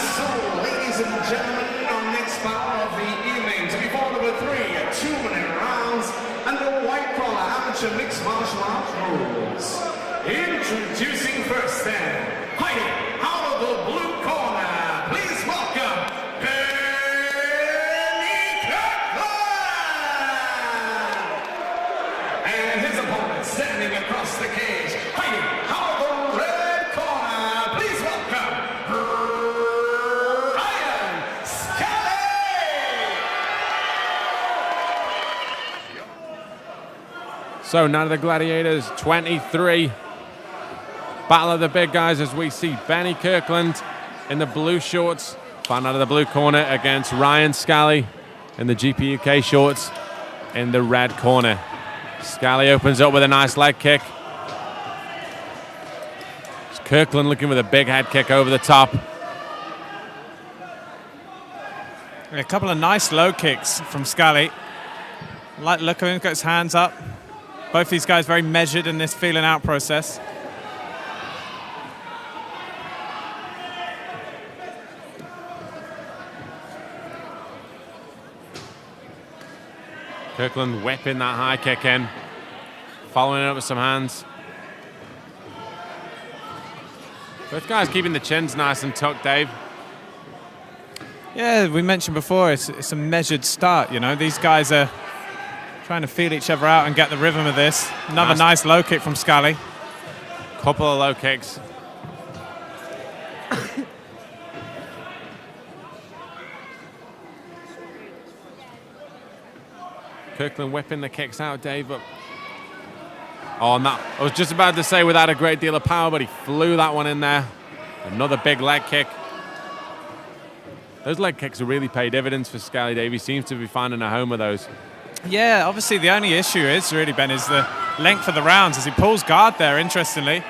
So, ladies and gentlemen, our next battle of the evening to be fought over 3 2-minute rounds under white collar amateur mixed martial arts rules. Introducing first then, fighting out of the blue corner, please welcome Kirkland! And his opponent standing across the cage, fighting out of the red corner, please welcome So now the Gladiators, 23. Battle of the big guys as we see Benny Kirkland in the blue shorts, fighting out of the blue corner against Ryan Scally in the GPUK shorts in the red corner. Scally opens up with a nice leg kick. It's Kirkland looking with a big head kick over the top. A couple of nice low kicks from Scally. Like the look of him, got his hands up. Both these guys very measured in this feeling out process. Kirkland whipping that high kick in, following it up with some hands. Both guys keeping the chins nice and tucked, Dave. Yeah, we mentioned before, it's a measured start, you know. These guys are trying to feel each other out and get the rhythm of this. Another nice low kick from Scally. Couple of low kicks. Kirkland whipping the kicks out, Dave. But oh, and that, I was just about to say without a great deal of power, but he flew that one in there. Another big leg kick. Those leg kicks have really paid dividends for Scally, Dave. He seems to be finding a home with those. Yeah, obviously the only issue is really, Ben, is the length of the rounds as he pulls guard there, interestingly.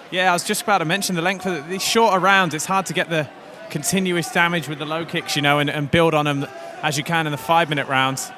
Yeah, I was just about to mention the length of these shorter rounds. It's hard to get the continuous damage with the low kicks, you know, and build on them as you can in the 5-minute rounds.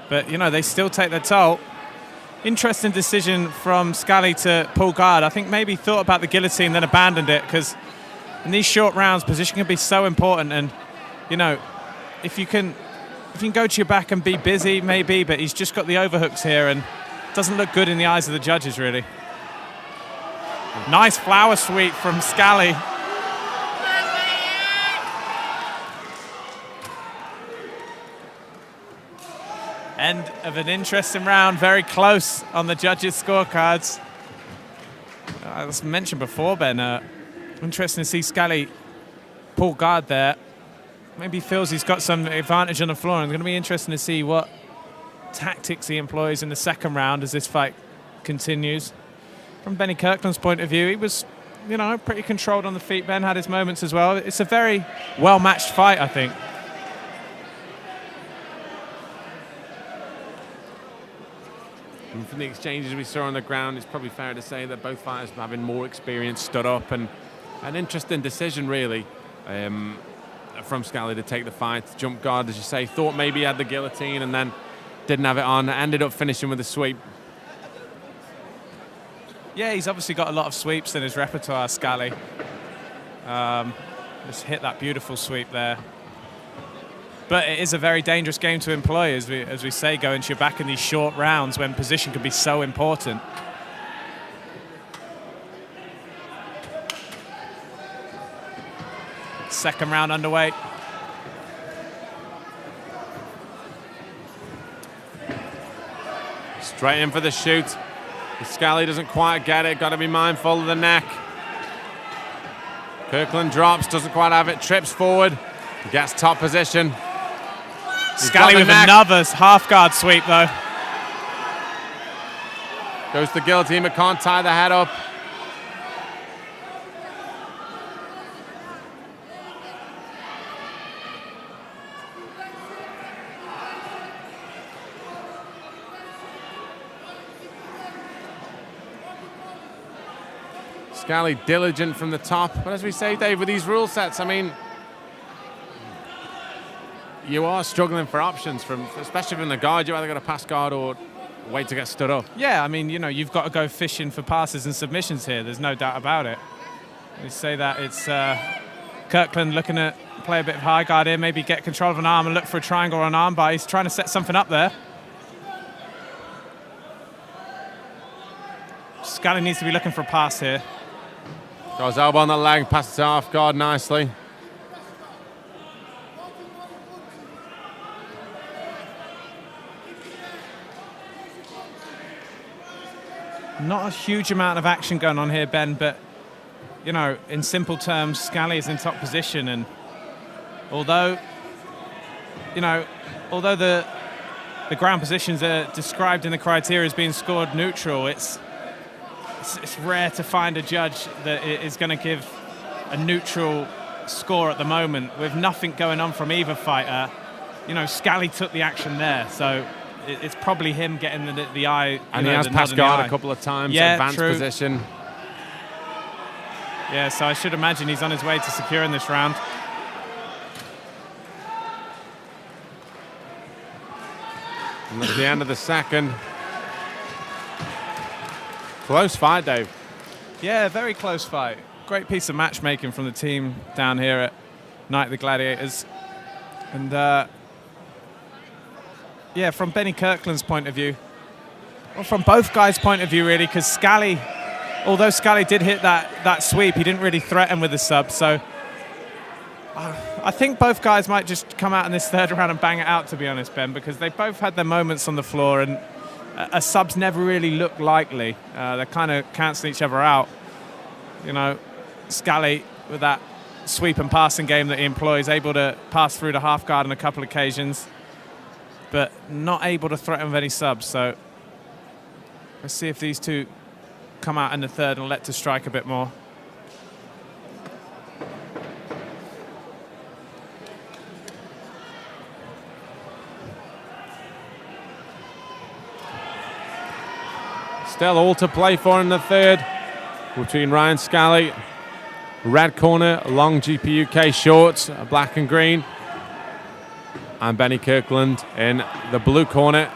But, you know, they still take their toll. Interesting decision from Scally to pull guard. I think maybe thought about the guillotine, then abandoned it, because in these short rounds, position can be so important. And, you know, if you can go to your back and be busy, maybe, but he's just got the overhooks here and doesn't look good in the eyes of the judges, really. Nice flower sweep from Scally. End of an interesting round, very close on the judges' scorecards. As mentioned before, Ben, interesting to see Scally pull guard there. Maybe feels he's got some advantage on the floor. And it's going to be interesting to see what tactics he employs in the second round as this fight continues. From Benny Kirkland's point of view, he was, you know, pretty controlled on the feet. Ben had his moments as well. It's a very well-matched fight, I think. And from the exchanges we saw on the ground, it's probably fair to say that both fighters having more experience stood up, and an interesting decision, really. From Scally to take the fight, jump guard, as you say. Thought maybe he had the guillotine and then didn't have it on. Ended up finishing with a sweep. Yeah, he's obviously got a lot of sweeps in his repertoire, Scally. Just hit that beautiful sweep there. But it is a very dangerous game to employ, as we say, going to your back in these short rounds when position can be so important. Second round underway. Straight in for the shoot. Scally doesn't quite get it. Got to be mindful of the neck. Kirkland drops, doesn't quite have it. Trips forward. Gets top position. Scally with another half guard sweep, though. Goes to the guillotine, but can't tie the head up. Scally diligent from the top, but as we say, Dave, with these rule sets, I mean, you are struggling for options, especially from the guard. You either got to pass guard or wait to get stood up. Yeah, I mean, you know, you've got to go fishing for passes and submissions here. There's no doubt about it. They say that it's Kirkland looking to play a bit of high guard here, maybe get control of an arm and look for a triangle or an arm bar. He's trying to set something up there. Scally needs to be looking for a pass here. Got his elbow on the leg, passes it off guard nicely. Not a huge amount of action going on here, Ben, but, you know, in simple terms, Scally is in top position, and although the ground positions are described in the criteria as being scored neutral, it's rare to find a judge that is going to give a neutral score at the moment. With nothing going on from either fighter, you know, Scally took the action there, so it's probably him getting the eye. And he has passed guard a couple of times, advanced true. position. Yeah, so I should imagine he's on his way to securing this round. And that's the end of the second. Close fight, Dave. Yeah, very close fight. Great piece of matchmaking from the team down here at Night of the Gladiators. And yeah, from Benny Kirkland's point of view, well, from both guys' point of view, really, because Scally, although Scally did hit that sweep, he didn't really threaten with the sub. So I think both guys might just come out in this third round and bang it out, to be honest, Ben, because they both had their moments on the floor, and a subs never really look likely. They're kind of cancelling each other out. You know, Scally, with that sweep and passing game that he employs, able to pass through the half guard on a couple of occasions, but not able to threaten with any subs. So let's see if these two come out in the third and let to strike a bit more. Still all to play for in the third between Ryan Scally, red corner, long GPUK shorts, black and green, and Benny Kirkland in the blue corner,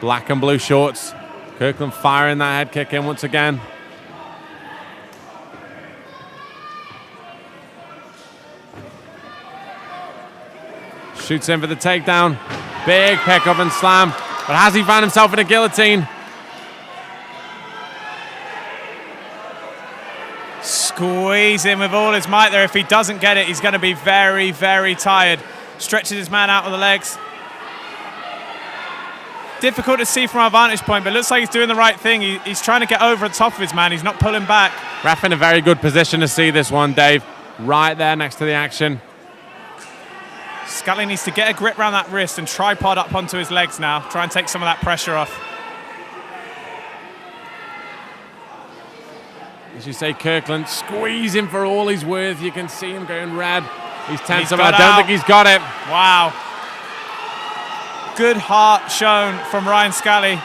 black and blue shorts. Kirkland firing that head kick in once again. Shoots in for the takedown. Big pickup and slam. But has he found himself in a guillotine? Squeeze in with all his might there. If he doesn't get it, he's going to be very, very tired. Stretches his man out with the legs. Difficult to see from our vantage point, but it looks like he's doing the right thing. He's trying to get over the top of his man. He's not pulling back. Ref in a very good position to see this one, Dave. Right there next to the action. Scally needs to get a grip around that wrist and tripod up onto his legs now. Try and take some of that pressure off. As you say, Kirkland squeezing for all he's worth. You can see him going red. He's tense. I don't think he's got it. Wow. Good heart shown from Ryan Scally.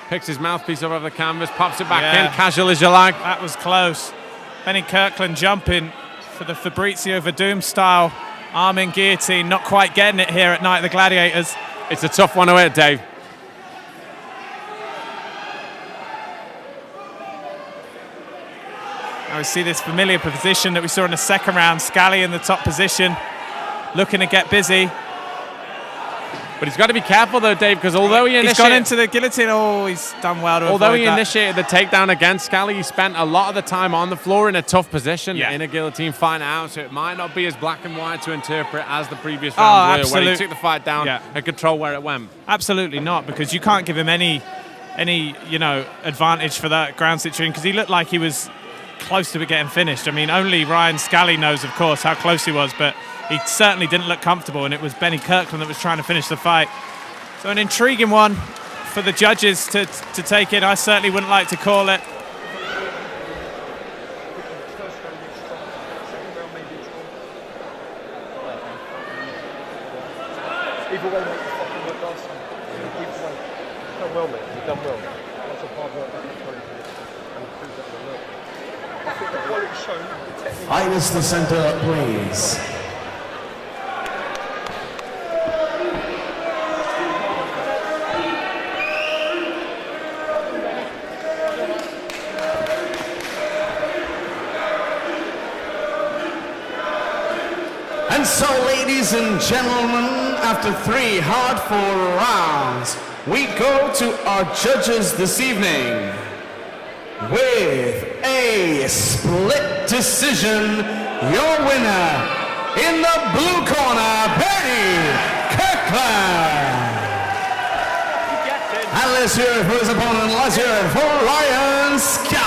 Picks his mouthpiece up over the canvas, pops it back in, casual as you like. That was close. Benny Kirkland jumping for the Fabrizio Verdum style arm in guillotine. Not quite getting it here at Night of the Gladiators. It's a tough one to hit, Dave. Now we see this familiar position that we saw in the second round. Scally in the top position, looking to get busy. But he's got to be careful though, Dave, because although he's gone into the guillotine, he's done well to although he avoid that. Initiated the takedown against Scally, he spent a lot of the time on the floor in a tough position in a guillotine fight now, so it might not be as black and white to interpret as the previous rounds were, where he took the fight down and controlled where it went. Absolutely not, because you can't give him any advantage for that ground situation, because he looked like he was close to it getting finished. I mean, only Ryan Scally knows, of course, how close he was, but he certainly didn't look comfortable, and it was Benny Kirkland that was trying to finish the fight. So an intriguing one for the judges to take in. I certainly wouldn't like to call it. Either way, mate, you fucking worked last time. Either way. You've done well, mate. You've done well. Lots of hard work that you've put into this. And prove that you're well. I think the quality shown, the technique. Finest the center, please. And so, ladies and gentlemen, after 3 hard-fought rounds, we go to our judges this evening with a split decision. Your winner in the blue corner, Kirkland. And let's hear it for his opponent. Let's hear it for Ryan Scott.